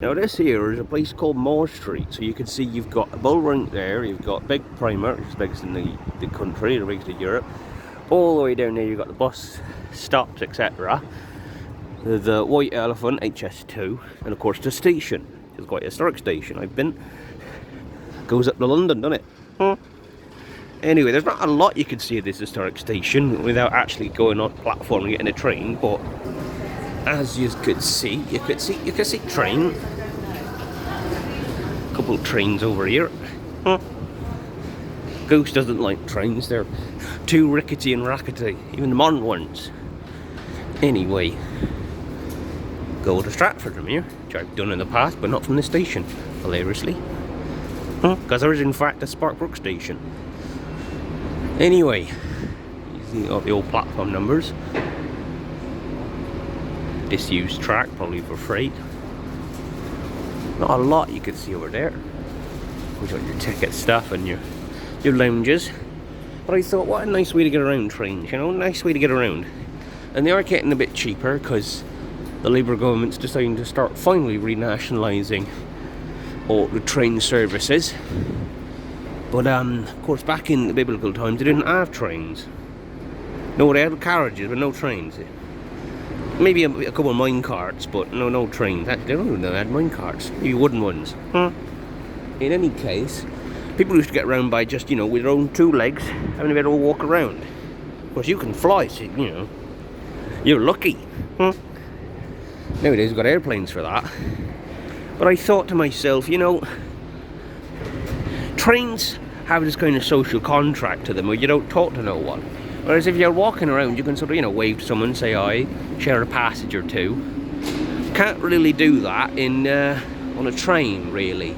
Now this here is a place called Morred Street, so you can see you've got a bull ring there, you've got big Primark, which is the biggest in the country, the biggest in Europe. All the way down there you've got the bus stops, etc. The White Elephant, HS2, and of course the station. It's quite a historic station, I've been. Goes up to London, doesn't it? Anyway, there's not a lot you can see at this historic station without actually going on the platform and getting a train, but as you could see, you could see train. A couple of trains over here. Goose doesn't like trains, they're too rickety and rackety, even the modern ones. Anyway, go to Stratford from here, which I've done in the past, but not from the station, hilariously. Because there is in fact a Sparkbrook station. Anyway, you see all the old platform numbers. Disused track, probably for freight. Not a lot you can see over there. We've got your ticket stuff and your lounges. But I thought, what a nice way to get around trains, you know, nice way to get around. And they are getting a bit cheaper because the Labour government's deciding to start finally renationalising all the train services. But of course, back in the biblical times, they didn't have trains. No, they had carriages, but no trains. Maybe a couple of mine carts, but no trains. They don't even know they had mine carts. Maybe wooden ones. In any case, people used to get around by just, with their own two legs, having a bit of a walk around. Of course, you can fly, so, you're lucky. Nowadays, we've got airplanes for that. But I thought to myself, trains have this kind of social contract to them where you don't talk to no one. Whereas if you're walking around, you can sort of, wave to someone, say hi, share a passage or two. Can't really do that on a train, really.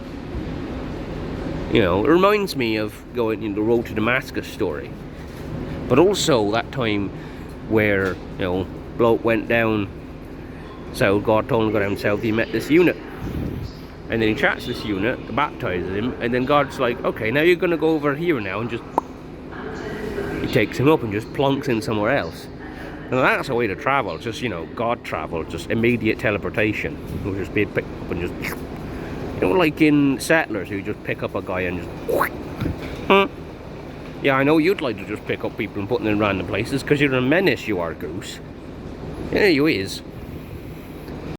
It reminds me of going in the Road to Damascus story. But also that time where, bloke went down south, God told him to go down south, he met this unit. And then he chats this unit, baptizes him, and then God's like, okay, now you're going to go over here now and just... He takes him up and just plonks in somewhere else. And that's a way to travel, just, God travel, just immediate teleportation. You'll just be picked up and just... like in Settlers, who just pick up a guy and just... Yeah, I know you'd like to just pick up people and put them in random places, because you're a menace, you are, Goose. Yeah, you is.